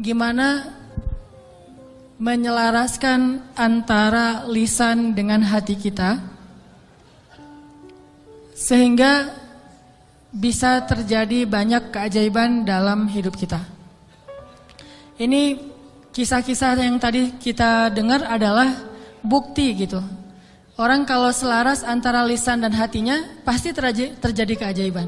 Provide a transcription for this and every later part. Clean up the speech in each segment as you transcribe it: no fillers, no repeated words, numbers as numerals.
gimana menyelaraskan antara lisan dengan hati kita sehingga bisa terjadi banyak keajaiban dalam hidup kita. Ini kisah-kisah yang tadi kita dengar adalah bukti gitu. Orang kalau selaras antara lisan dan hatinya pasti terjadi keajaiban.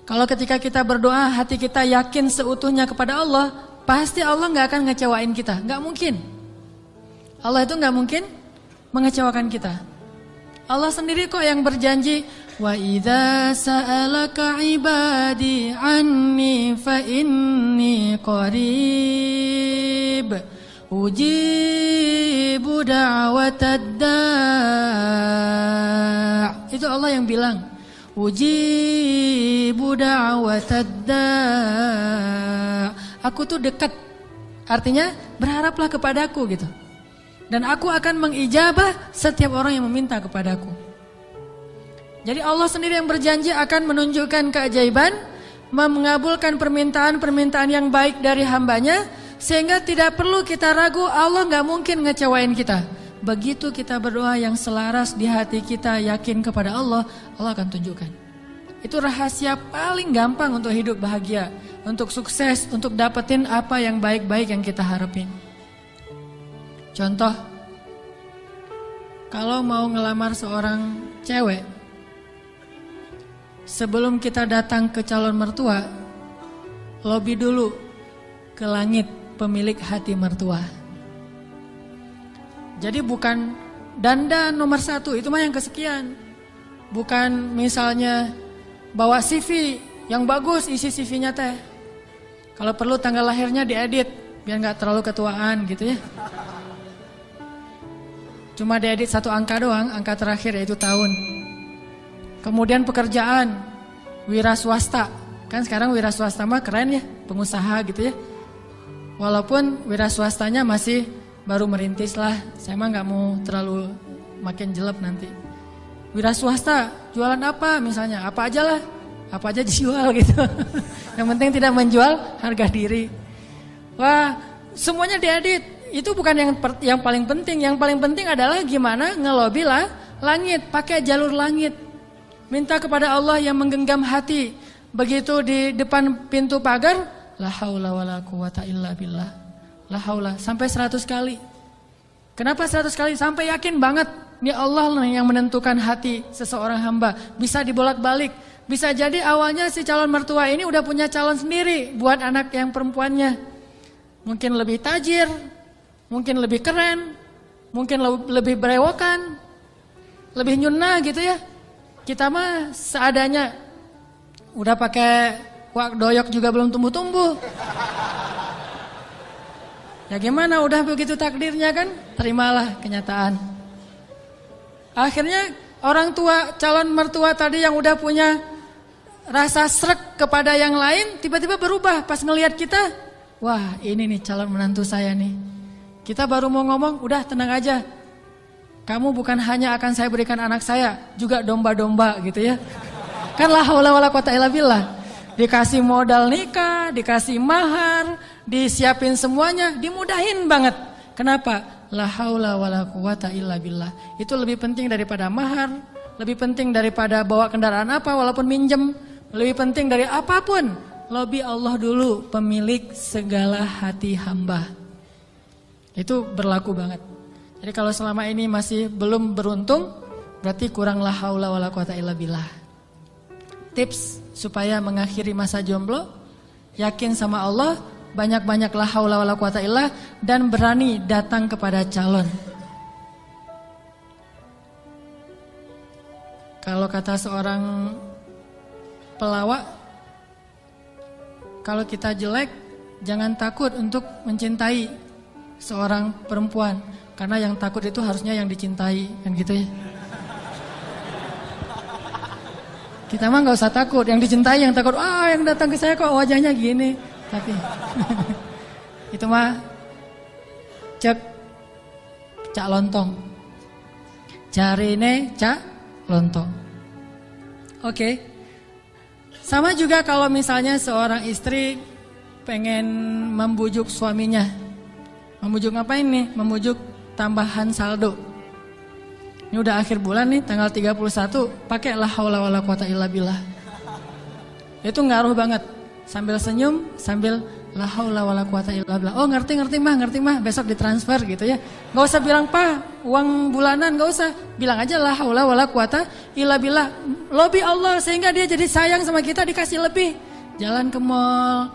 Kalau ketika kita berdoa hati kita yakin seutuhnya kepada Allah, pasti Allah gak akan ngecewain kita. Gak mungkin. Allah itu gak mungkin mengecewakan kita. Allah sendiri kok yang berjanji, wa idza sa'alaka ibadi anni fa inni qarib ujibu da'watad da'. Itu Allah yang bilang, ujibu da'watad da'. Aku tuh dekat. Artinya berharaplah kepadaku gitu. Dan aku akan mengijabah setiap orang yang meminta kepadaku. Jadi Allah sendiri yang berjanji akan menunjukkan keajaiban, mengabulkan permintaan-permintaan yang baik dari hambanya, sehingga tidak perlu kita ragu, Allah gak mungkin ngecewain kita. Begitu kita berdoa yang selaras di hati kita, yakin kepada Allah, Allah akan tunjukkan. Itu rahasia paling gampang untuk hidup bahagia, untuk sukses, untuk dapetin apa yang baik-baik yang kita harapin. Contoh, kalau mau ngelamar seorang cewek, sebelum kita datang ke calon mertua, lobby dulu ke langit pemilik hati mertua. Jadi bukan dandan nomor 1, itu mah yang kesekian. Bukan misalnya bawa CV yang bagus, isi CV-nya teh. Kalau perlu tanggal lahirnya diedit, biar gak terlalu ketuaan gitu ya. Cuma diedit 1 angka doang, angka terakhir yaitu tahun. Kemudian pekerjaan, wira swasta. Kan sekarang wira swasta mah keren ya, pengusaha gitu ya. Walaupun wira swastanya masih baru merintis lah. Saya mah gak mau terlalu makin jelek nanti. Wira swasta, jualan apa misalnya, apa aja lah. Apa aja dijual gitu. Yang penting tidak menjual harga diri. Wah, semuanya diedit. Itu bukan yang paling penting. Yang paling penting adalah gimana ngelobi lah langit, pakai jalur langit. Minta kepada Allah yang menggenggam hati. Begitu di depan pintu pagar, la haula wala quwata illa billah. La haula sampai 100 kali. Kenapa 100 kali? Sampai yakin banget ini Allah yang menentukan hati seseorang hamba. Bisa dibolak-balik. Bisa jadi awalnya si calon mertua ini udah punya calon sendiri buat anak yang perempuannya. Mungkin lebih tajir, mungkin lebih keren, mungkin lebih berewokan, lebih nyunah gitu ya. Kita mah seadanya, udah pakai wak doyok juga belum tumbuh-tumbuh. Ya gimana, udah begitu takdirnya kan, terimalah kenyataan. Akhirnya orang tua, calon mertua tadi yang udah punya rasa srek kepada yang lain, tiba-tiba berubah pas ngelihat kita. Wah, ini nih calon menantu saya nih. Kita baru mau ngomong, udah tenang aja. Kamu bukan hanya akan saya berikan anak saya, juga domba-domba gitu ya. Kan la haula wala quwata illa billah. Dikasih modal nikah, dikasih mahar, disiapin semuanya, dimudahin banget. Kenapa? La haula wala quwata illa billah. Itu lebih penting daripada mahar, lebih penting daripada bawa kendaraan apa walaupun minjem, lebih penting dari apapun. Lobby Allah dulu, pemilik segala hati hamba. Itu berlaku banget. Jadi kalau selama ini masih belum beruntung, berarti kurang la haula wala quwata illa billah. Tips supaya mengakhiri masa jomblo, yakin sama Allah, banyak-banyak la haula wala quwata illa, dan berani datang kepada calon. Kalau kata seorang pelawak, kalau kita jelek, jangan takut untuk mencintai seorang perempuan, karena yang takut itu harusnya yang dicintai, kan gitu ya. Kita mah nggak usah takut, yang dicintai yang takut. Yang datang ke saya kok wajahnya gini. Tapi itu mah cek cak lontong, carine cak lontong. Oke. Sama juga kalau misalnya seorang istri pengen membujuk suaminya. Membujuk ngapain nih? Membujuk tambahan saldo. Ini udah akhir bulan nih, tanggal 31, pakai la haula wala quwata illa billah. Itu ngaruh banget. Sambil senyum, sambil la haula wala quwata illa billah. Oh ngerti mah, besok ditransfer gitu ya. Gak usah bilang, "Pak, uang bulanan," gak usah. Bilang aja la haula wala quwata illa billah. Lobby Allah sehingga dia jadi sayang sama kita, dikasih lebih. Jalan ke mall,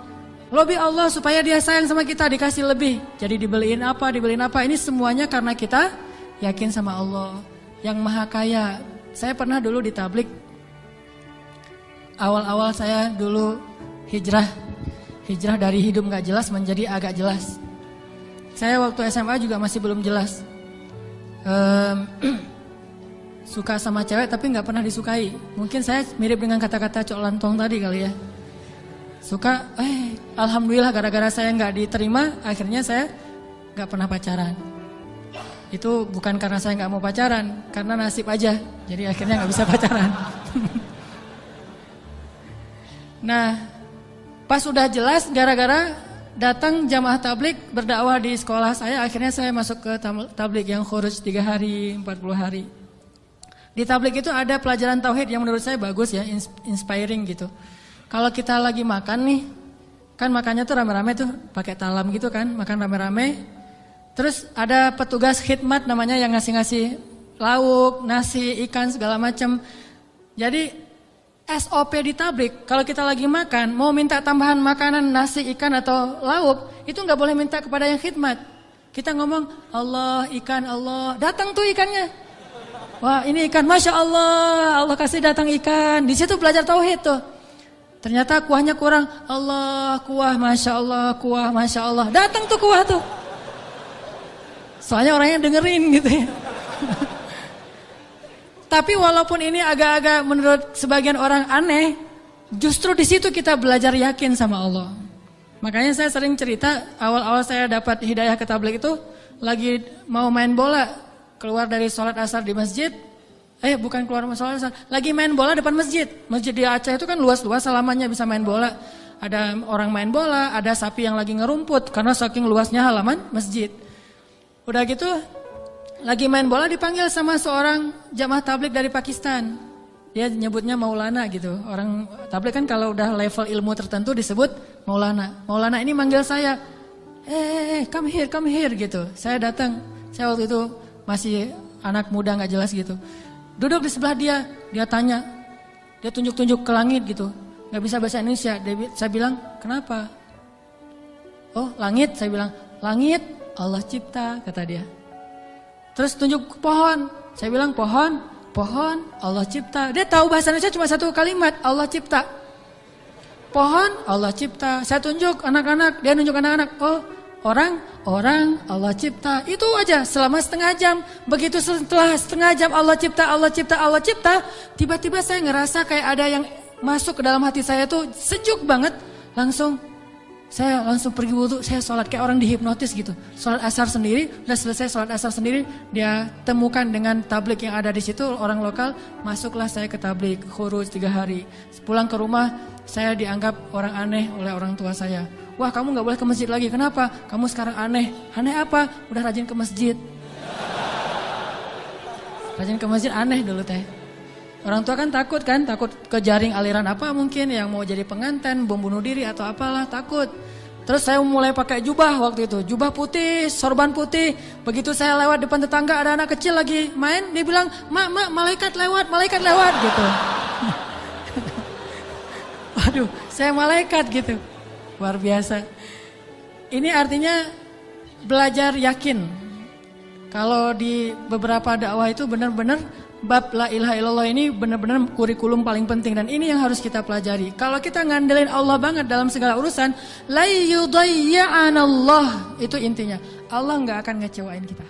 lobby Allah supaya dia sayang sama kita, dikasih lebih. Jadi dibeliin apa. Ini semuanya karena kita yakin sama Allah yang maha kaya. Saya pernah dulu di tablik. Awal-awal saya dulu hijrah dari hidup gak jelas menjadi agak jelas. Saya waktu SMA juga masih belum jelas. Suka sama cewek tapi gak pernah disukai. Mungkin saya mirip dengan kata-kata Cok Lantong tadi kali ya. Suka, alhamdulillah gara-gara saya gak diterima, akhirnya saya gak pernah pacaran. Itu bukan karena saya gak mau pacaran, karena nasib aja. Jadi akhirnya gak bisa pacaran. Nah, pas udah jelas gara-gara datang jamaah tablik berdakwah di sekolah saya, akhirnya saya masuk ke tablik yang khuruj 3 hari, 40 hari. Di tablik itu ada pelajaran tauhid yang menurut saya bagus ya, inspiring gitu. Kalau kita lagi makan nih, kan makannya tuh rame-rame tuh, pakai talam gitu kan, makan rame-rame. Terus ada petugas khidmat namanya yang ngasih-ngasih lauk, nasi, ikan segala macam. Jadi SOP di tablik, kalau kita lagi makan, mau minta tambahan makanan, nasi, ikan atau lauk, itu nggak boleh minta kepada yang khidmat. Kita ngomong, Allah, ikan, Allah, datang tuh ikannya. Wah ini ikan, Masya Allah, Allah kasih datang ikan. Di situ belajar tauhid tuh. Ternyata kuahnya kurang, Allah, kuah, Masya Allah, kuah, Masya Allah. Datang tuh kuah tuh. Soalnya orangnya dengerin gitu ya. Tapi walaupun ini agak-agak menurut sebagian orang aneh, justru di situ kita belajar yakin sama Allah. Makanya saya sering cerita, awal-awal saya dapat hidayah ke tabligh itu, lagi mau main bola, keluar dari sholat asar di masjid, bukan keluar sholat asar, lagi main bola depan masjid. Masjid di Aceh itu kan luas-luas, halamannya bisa main bola. Ada orang main bola, ada sapi yang lagi ngerumput, karena saking luasnya halaman masjid. Udah gitu, lagi main bola dipanggil sama seorang jamaah tabligh dari Pakistan. Dia nyebutnya Maulana gitu. Orang tabligh kan kalau udah level ilmu tertentu disebut Maulana. Maulana ini manggil saya, come here gitu. Saya datang, saya waktu itu masih anak muda gak jelas gitu. Duduk di sebelah dia tanya, dia tunjuk-tunjuk ke langit gitu. Gak bisa bahasa Indonesia, saya bilang, kenapa? Oh langit, saya bilang, langit Allah cipta, kata dia. Terus tunjuk ke pohon, saya bilang pohon Allah cipta. Dia tahu bahasa Indonesia cuma satu kalimat, Allah cipta. Pohon Allah cipta. Saya tunjuk anak-anak, dia nunjuk anak-anak. Oh orang Allah cipta. Itu aja selama setengah jam. Begitu setelah setengah jam Allah cipta, tiba-tiba saya ngerasa kayak ada yang masuk ke dalam hati saya tuh sejuk banget. Saya langsung pergi wudhu, saya sholat kayak orang dihipnotis gitu. Sholat asar sendiri, udah selesai sholat asar sendiri, dia temukan dengan tabligh yang ada di situ, orang lokal, masuklah saya ke tabligh, khuruj 3 hari. Pulang ke rumah, saya dianggap orang aneh oleh orang tua saya. Wah kamu gak boleh ke masjid lagi, kenapa? Kamu sekarang aneh. Aneh apa? Udah rajin ke masjid. Rajin ke masjid aneh dulu teh. Orang tua kan takut ke jaring aliran apa mungkin yang mau jadi pengantin, bom bunuh diri atau apalah, takut. Terus saya mulai pakai jubah waktu itu, jubah putih, sorban putih. Begitu saya lewat depan tetangga ada anak kecil lagi main, dia bilang, mak malaikat lewat gitu. Waduh, saya malaikat gitu, luar biasa. Ini artinya belajar yakin. Kalau di beberapa dakwah itu benar-benar bab la ilaha illallah ini benar-benar kurikulum paling penting dan ini yang harus kita pelajari. Kalau kita ngandelin Allah banget dalam segala urusan, la yudayya'anallah, itu intinya. Allah nggak akan ngecewain kita.